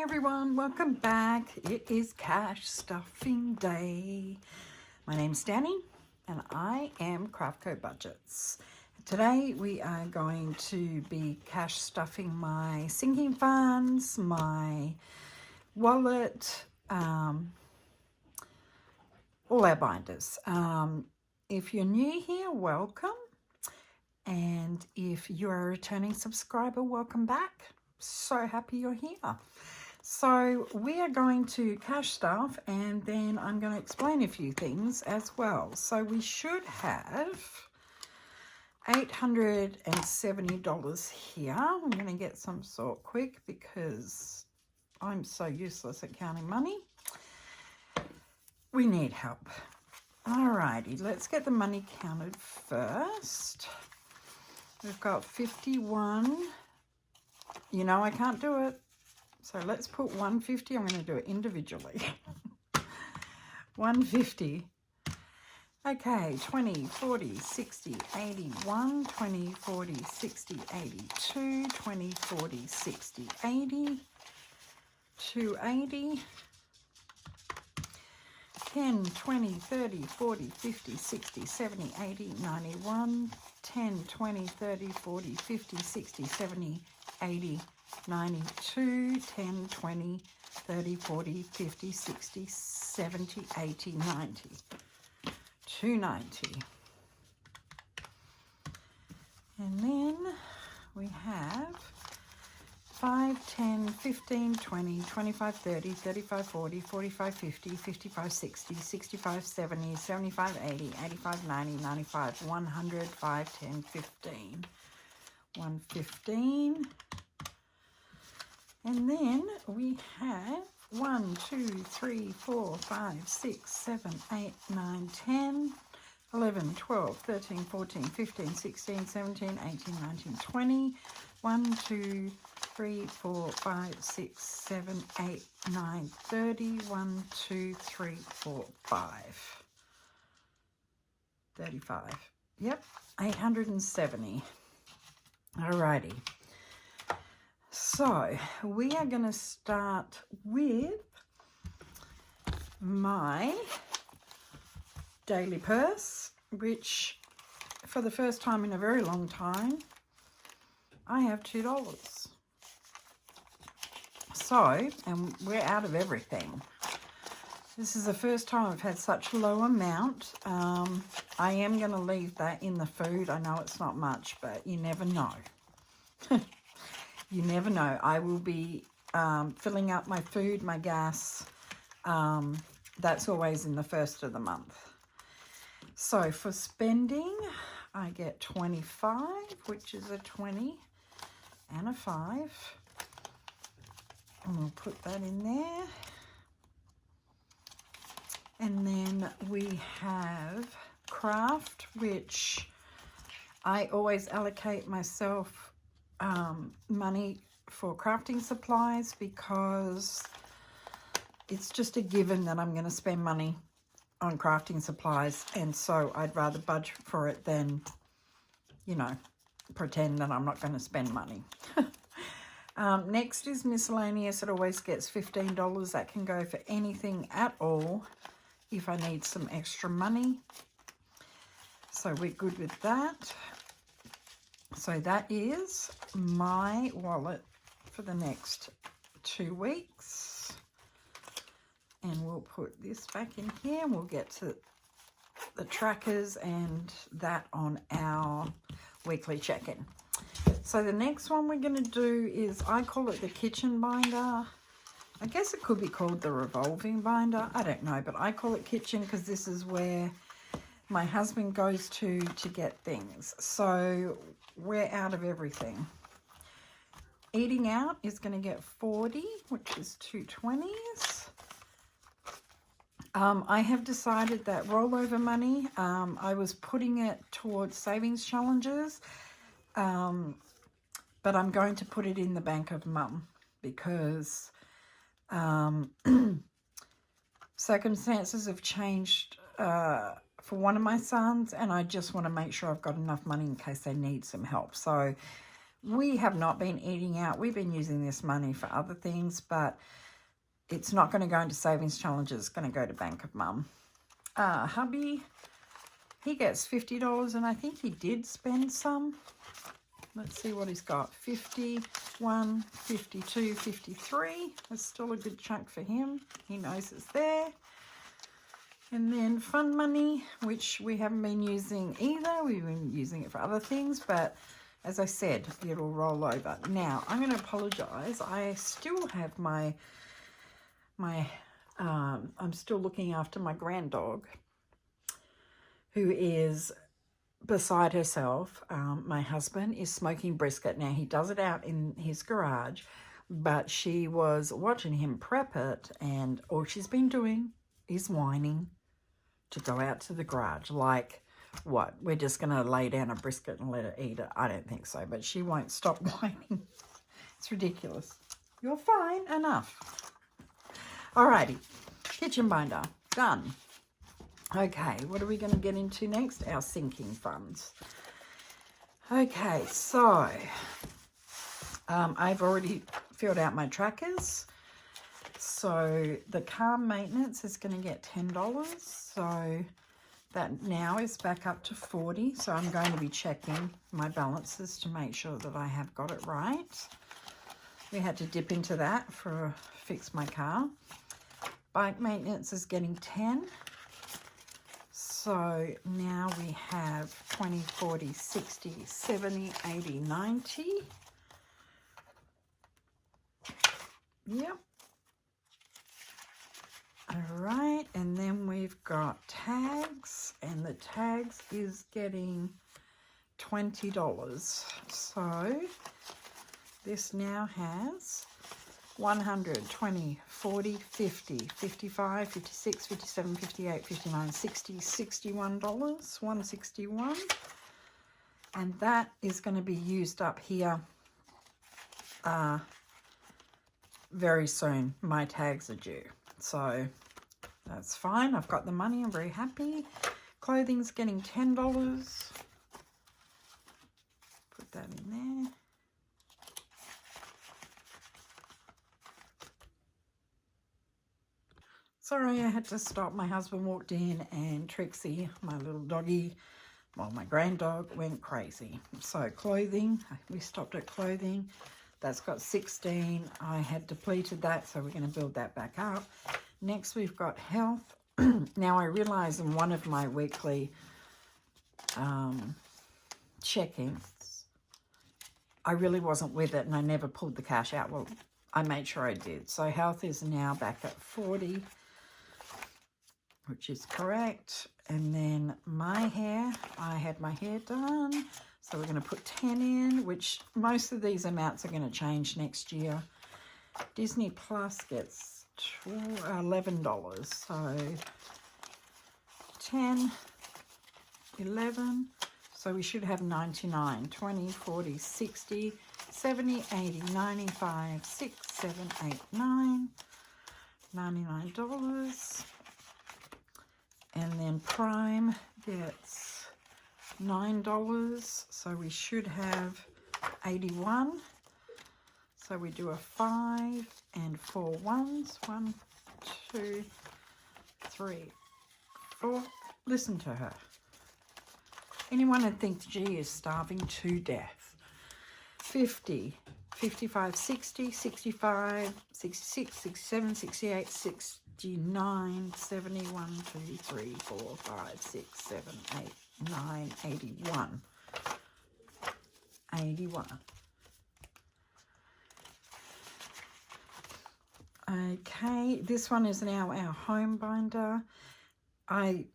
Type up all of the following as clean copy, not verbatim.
everyone, welcome back. It is cash stuffing day. My name's Danny and I am CraftCoBudgets. Today we are going to be cash stuffing my sinking funds, my wallet, all our binders. If you're new here, welcome. And if you're a returning subscriber, welcome back. So happy you're here. So we are going to cash stuff and then I'm going to explain a few things as well. So we should have $870 here. I'm going to get some sort quick because I'm so useless at counting money. We need help. Alrighty, let's get the money counted first. We've got 51. You know I can't do it. So let's put 150. I'm going to do it individually. 150. Okay, 20, 40, 60, 81, 20, 40, 60, 82, 20, 40, 60, 80, 280, 10, 20, 30, 40, 50, 60, 70, 80, 91, 10, 20, 30, 40, 50, 60, 70, 80, 92, 10, 20, 30, 40, 50, 60, 70, 80, 90, 290. And then we have 5, 10, 15, 20, 25, 30, 35, 40, 45, 50, 55, 60, 65, 70, 75, 80, 85, 90, 95, 100, 5, 10, 15. 115. And then we have 1, 2, 3, 4, 5, 6, 7, 8, 9, 10, 11, 12, 13, 14, 15, 16, 17, 18, 19, 20. 1, 2, 3, 4, 5, 6, 7, 8, 9, 30. 1, 2, 3, 4, 5. 35. Yep, 870. Alrighty. So we are going to start with my daily purse, which for the first time in a very long time, I have $2. So, and we're out of everything. This is the first time I've had such a low amount. I am going to leave that in the food. I know it's not much, but you never know. You never know. I will be filling up my food, my gas. That's always in the first of the month. So for spending, I get 25, which is a 20 and a 5. And we'll put that in there. And then we have craft, which I always allocate myself money for crafting supplies because it's just a given that I'm going to spend money on crafting supplies, and so I'd rather budget for it than, you know, pretend that I'm not going to spend money. Next is miscellaneous. It always gets $15. That can go for anything at all if I need some extra money. So we're good with that. So that is my wallet for the next 2 weeks. And we'll put this back in here and we'll get to the trackers and that on our weekly check-in. So the next one we're going to do is, I call it the kitchen binder. I guess it could be called the revolving binder. I don't know, but I call it kitchen because this is where my husband goes to get things. So we're out of everything. Eating out is going to get 40, which is 220s. I have decided that rollover money, I was putting it towards savings challenges, but I'm going to put it in the bank of mum because circumstances have changed for one of my sons, and I just want to make sure I've got enough money in case they need some help. So we have not been eating out. We've been using this money for other things, but it's not going to go into savings challenges. It's going to go to Bank of Mum. Hubby, he gets $50, and I think he did spend some. Let's see what he's got. 51, 52, 53. That's still a good chunk for him. He knows it's there. And then fund money, which we haven't been using either. We've been using it for other things, but as I said, it'll roll over. Now, I'm going to apologise. I still have I'm still looking after my granddog, who is beside herself. My husband is smoking brisket. Now, he does it out in his garage, but she was watching him prep it, and all she's been doing is whining to go out to the garage. Like, what? We're just going to lay down a brisket and let her eat it? I don't think so, but she won't stop whining. It's ridiculous. You're fine. Enough. Alrighty. Kitchen binder. Done. Okay, what are we going to get into next? Our sinking funds. Okay, so I've already filled out my trackers. So the car maintenance is going to get $10. So that now is back up to $40. So I'm going to be checking my balances to make sure that I have got it right. We had to dip into that for fix my car. Bike maintenance is getting 10. So now we have 20, 40, 60, 70, 80, 90. Yep. All right, and then we've got tags, and the tags is getting $20. So this now has 100, 20, 40, 50, 55, 56, 57, 58, 59, 60, $61, 161. And that is going to be used up here very soon. My tags are due. So that's fine. I've got the money. I'm very happy. Clothing's getting $10. Put that in there. Sorry, I had to stop. My husband walked in and Trixie, my little doggy, well, my grand dog, went crazy. So clothing, we stopped at clothing. That's got 16. I had depleted that, so we're going to build that back up. Next, we've got health. Now, I realize in one of my weekly check-ins, I really wasn't with it, and I never pulled the cash out. Well, I made sure I did. So health is now back at 40, which is correct. And then my hair, I had my hair done. So we're going to put 10 in, which most of these amounts are going to change next year. Disney Plus gets $11. So 10, 11. So we should have 99, 20, 40, 60, 70, 80, 95, 6, 7, 8, 9. $99. And then Prime gets $9. So we should have 81. So we do a 5 and 4 ones. 1, 2, 3, 4. Listen to her. Anyone would think G is starving to death. 50, 55, 60, 65, 66, 67, 68, 69, 71, 2, 3, 4, 5, 6, 7, 8, 9, 81. 81. Okay, this one is now our home binder. I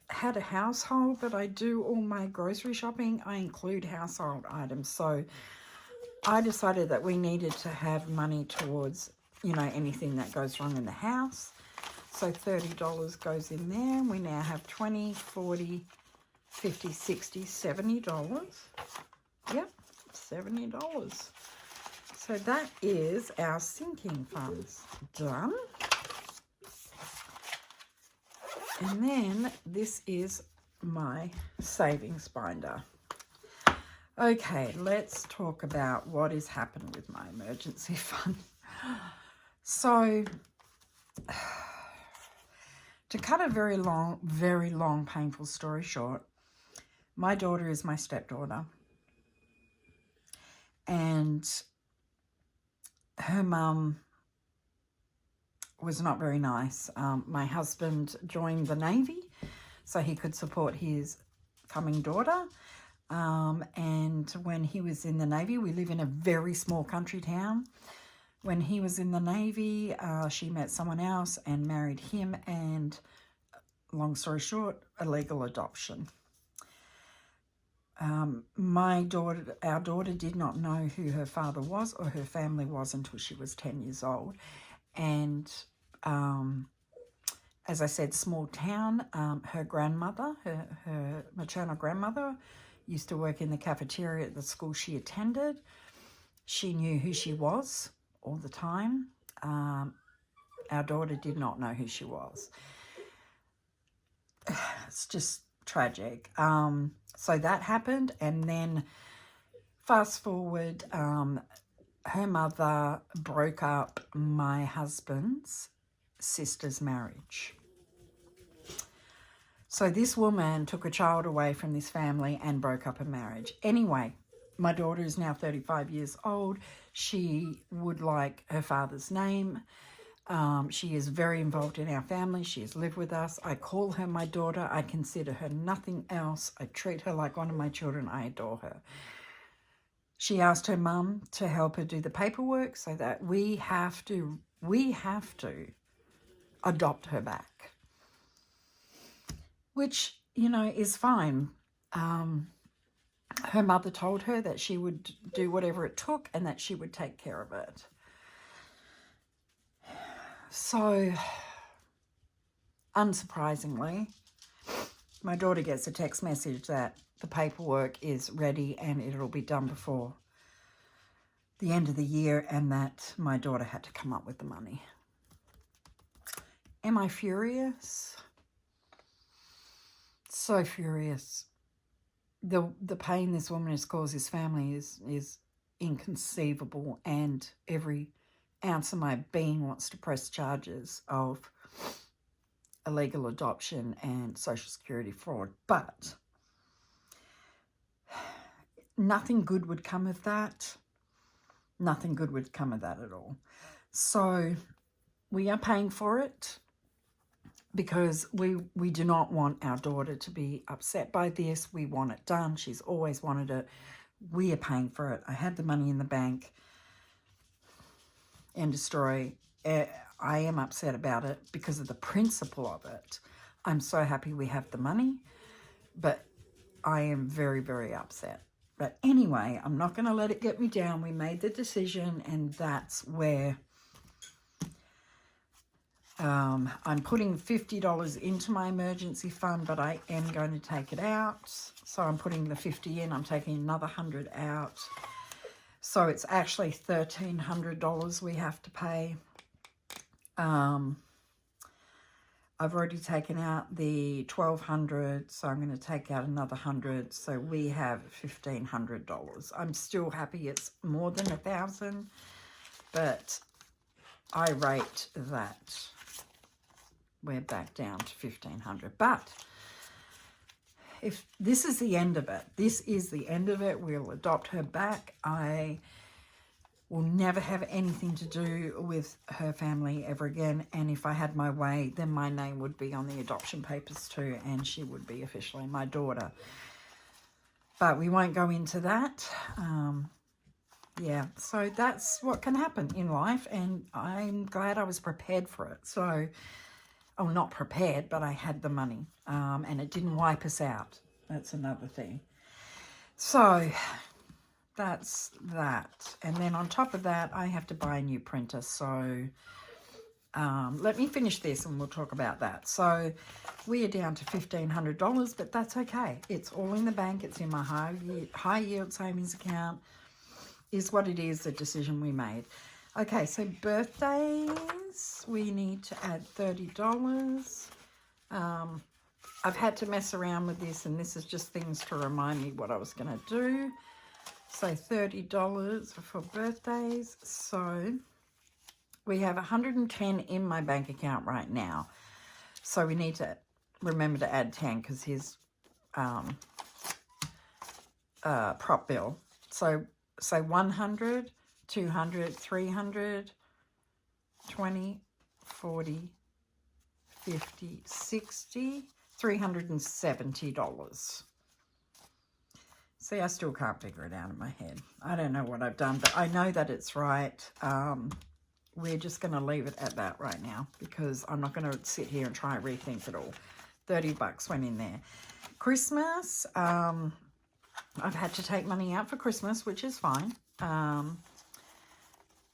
had a household, but I do all my grocery shopping. I include household items. So I decided that we needed to have money towards, you know, anything that goes wrong in the house. So $30 goes in there. We now have 20, 40, 50, 60, $70. Yep, $70. So that is our sinking funds done. And then this is my savings binder. Okay, let's talk about what is happening with my emergency fund. So, to cut a very long, painful story short, my daughter is my stepdaughter. And her mum was not very nice. My husband joined the Navy so he could support his coming daughter. And when he was in the Navy, we live in a very small country town. When he was in the Navy, she met someone else and married him, and long story short, illegal adoption. Our daughter did not know who her father was or her family was until she was 10 years old. And as I said, small town, her grandmother, her maternal grandmother, used to work in the cafeteria at the school she attended. She knew who she was all the time. Our daughter did not know who she was. It's just tragic. So that happened, and then fast forward, her mother broke up my husband's sister's marriage. So this woman took a child away from this family and broke up a marriage. Anyway, my daughter is now 35 years old. She would like her father's name. She is very involved in our family. She has lived with us. I call her my daughter. I consider her nothing else. I treat her like one of my children. I adore her. She asked her mum to help her do the paperwork so that we have to adopt her back, which, you know, is fine. Her mother told her that she would do whatever it took and that she would take care of it. So, unsurprisingly, my daughter gets a text message that the paperwork is ready and it'll be done before the end of the year, and that my daughter had to come up with the money. Am I furious? So furious. The pain this woman has caused his family is inconceivable, and every ounce of my being wants to press charges of illegal adoption and Social Security fraud. But nothing good would come of that. Nothing good would come of that at all. So we are paying for it because we do not want our daughter to be upset by this. We want it done. She's always wanted it. We are paying for it. I had the money in the bank. End of story. I am upset about it because of the principle of it. I'm so happy we have the money, but I am very, very upset. But anyway, I'm not going to let it get me down. We made the decision, and that's where I'm putting $50 into my emergency fund, but I am going to take it out. So I'm putting the 50 in. I'm taking another 100 out. So it's actually $1,300 we have to pay. I've already taken out the $1,200, so I'm going to take out another 100. So we have $1,500. I'm still happy it's more than $1,000, but I rate that we're back down to $1,500. But if this is the end of it, this is the end of it. We'll adopt her back. I will never have anything to do with her family ever again. And if I had my way, then my name would be on the adoption papers too, and she would be officially my daughter. But we won't go into that. Yeah, so that's what can happen in life, and I'm glad I was prepared for it. So, oh, not prepared, but I had the money, and it didn't wipe us out. That's another thing. So that's that. And then on top of that, I have to buy a new printer. So let me finish this and we'll talk about that. So we are down to $1,500, but that's okay. It's all in the bank. It's in my high yield savings account. Is what it is, the decision we made. Okay, so birthdays, we need to add $30. I've had to mess around with this, and this is just things to remind me what I was going to do. So $30 for birthdays. So we have 110 in my bank account right now. So we need to remember to add 10 because his prop bill. So 100, 200, 300, 20, 40, 50, 60, $370. See, I still can't figure it out in my head. I don't know what I've done, but I know that it's right. We're just going to leave it at that right now because I'm not going to sit here and try and rethink it all. $30 went in there. Christmas, I've had to take money out for Christmas, which is fine.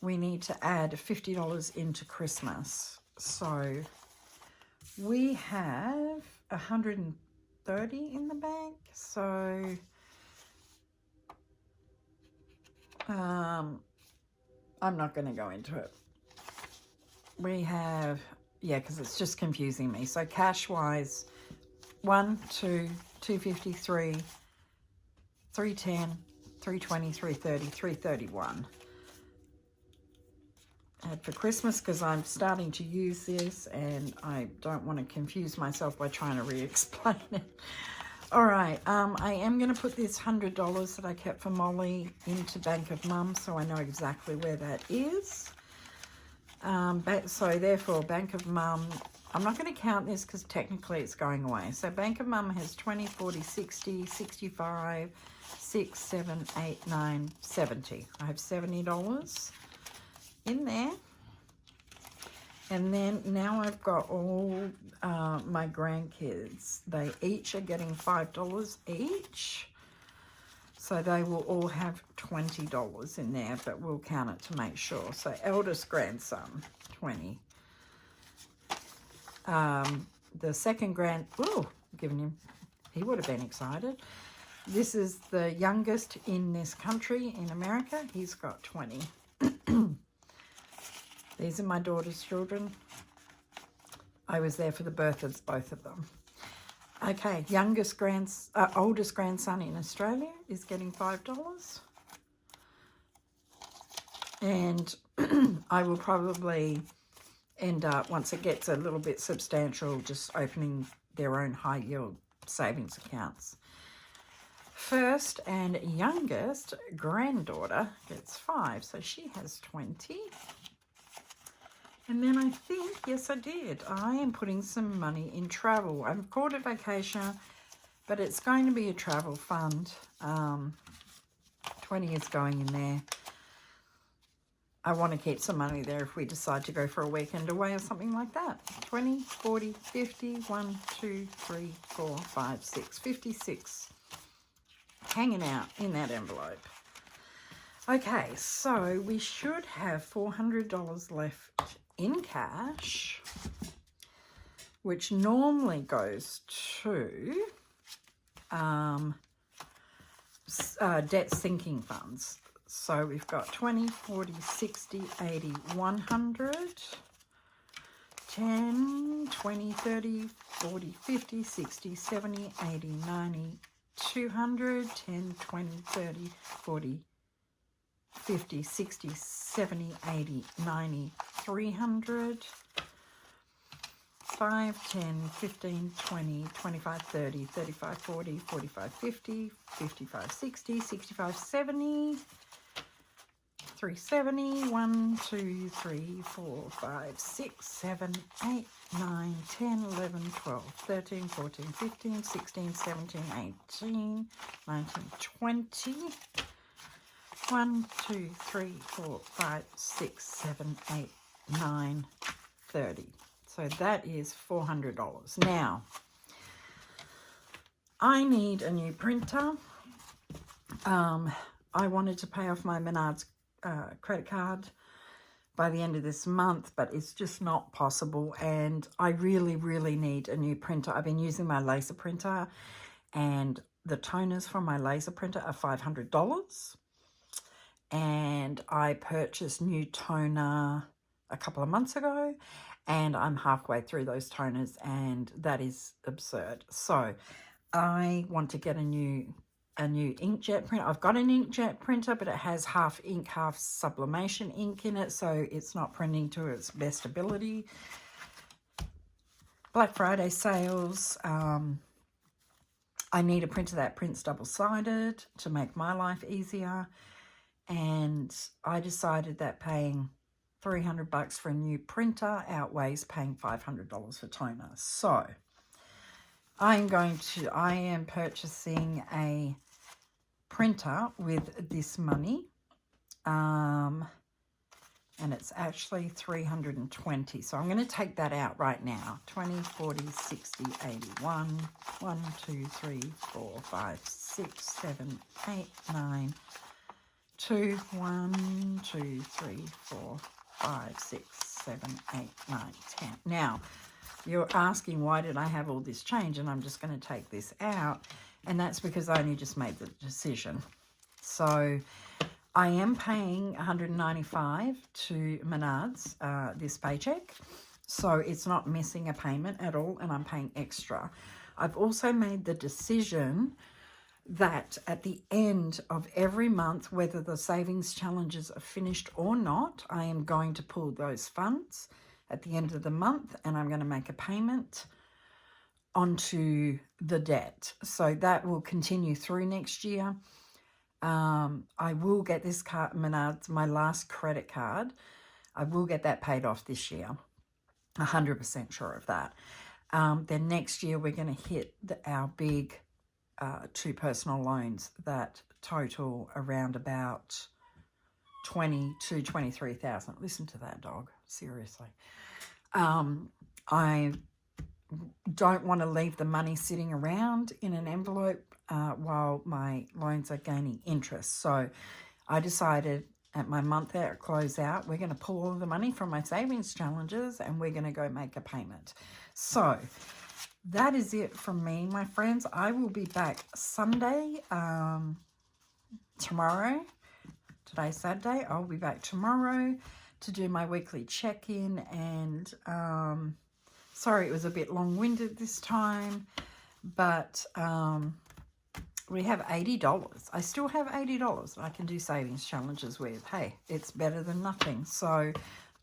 We need to add $50 into Christmas. So we have 130 in the bank. So I'm not going to go into it. We have, yeah, because it's just confusing me. So cash-wise, 1, 2, 253, 310, 320, 330, 331. Add for Christmas because I'm starting to use this and I don't want to confuse myself by trying to re-explain it. All right, I am going to put this $100 that I kept for Molly into Bank of Mum so I know exactly where that is. So therefore, Bank of Mum, I'm not going to count this because technically it's going away. So Bank of Mum has 20, 40, 60, 65, 6, 7, 8, 9, 70. I have $70 in there. And then now I've got all my grandkids. They each are getting $5 each. So they will all have $20 in there, but we'll count it to make sure. So eldest grandson, 20. The second giving him, he would have been excited. This is the youngest in this country, in America. He's got 20. These are my daughter's children. I was there for the birth of both of them. Okay, oldest grandson in Australia is getting $5. And I will probably end up, once it gets a little bit substantial, just opening their own high yield savings accounts. First and youngest granddaughter gets 5, so she has 20. And then I think, yes I did, I am putting some money in travel. I've called it vacation, but it's going to be a travel fund. 20 is going in there. I want to keep some money there if we decide to go for a weekend away or something like that. 20, 40, 50, 1, 2, 3, 4, 5, 6, 56. Hanging out in that envelope. Okay, so we should have $400 left in cash, which normally goes to debt sinking funds. So we've got 20, 40, 60, 80, 100, 10, 20, 30, 40, 50, 60, 70, 80, 90, 200, 10, 20, 30, 40, 50, 60, 70, 80, 90, 300, 5, 10, 15, 20, 25, 30, 35, 40, 45, 50, 55, 60, 65, 70, 370, 1, 2, 3, 4, 5, 6, 7, 8, 9, 10, 11, 12, 13, 14, 15, 16, 17, 18, 19, 20. 1, 2, 3, 4, 5, 6, 7, 8, 9, 30. So that is $400. Now, I need a new printer. I wanted to pay off my Menards credit card by the end of this month, but it's just not possible. And I really, really need a new printer. I've been using my laser printer, and the toners from my laser printer are $500. And I purchased new toner a couple of months ago, and I'm halfway through those toners, and that is absurd. So I want to get a new a new inkjet printer. I've got an inkjet printer, but it has half ink, half sublimation ink in it, so it's not printing to its best ability. Black Friday sales. I need a printer that prints double-sided to make my life easier. And I decided that paying $300 for a new printer outweighs paying $500 for toner. So I am purchasing a printer with this money. And it's actually $320. So I'm going to take that out right now. 20, 40, 60, 81. 1, 2, 3, 4, 5, 6, 7, 8, 9. 2, 1, 2, 3, 4, 5, 6, 7, 8, 9, 10. Now, you're asking why did I have all this change, and I'm just going to take this out, and that's because I only just made the decision. So I am paying $195 to Menards this paycheck, so it's not missing a payment at all, and I'm paying extra. I've also made the decision that at the end of every month, whether the savings challenges are finished or not, I am going to pull those funds at the end of the month, and I'm going to make a payment onto the debt. So that will continue through next year. I will get this card, Menards, my last credit card. I will get that paid off this year. 100% sure of that. Then next year we're going to hit our big 2 personal loans that total around about $20,000 to $23,000. Listen to that dog, seriously. I don't want to leave the money sitting around in an envelope while my loans are gaining interest. So I decided at my month close out, we're going to pull all the money from my savings challenges and we're going to go make a payment. So that is it from me, my friends. I will be back Sunday, tomorrow. Today's Saturday. I'll be back tomorrow to do my weekly check-in. And sorry it was a bit long-winded this time, but we have $80. I still have $80 I can do savings challenges with. Hey, it's better than nothing. So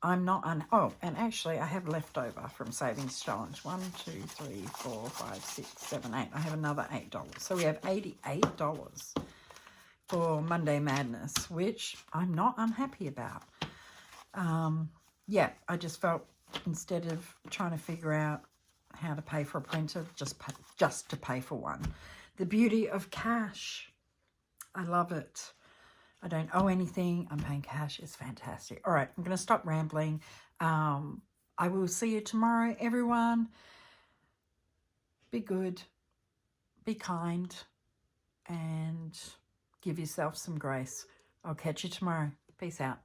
I'm not oh, and actually I have leftover from savings challenge. 1, 2, 3, 4, 5, 6, 7, 8. I have another $8. So we have $88 for Monday Madness, which I'm not unhappy about. Yeah, I just felt instead of trying to figure out how to pay for a printer, just to pay for one. The beauty of cash. I love it. I don't owe anything. I'm paying cash. It's fantastic. All right, I'm going to stop rambling. I will see you tomorrow, everyone. Be good. Be kind. And give yourself some grace. I'll catch you tomorrow. Peace out.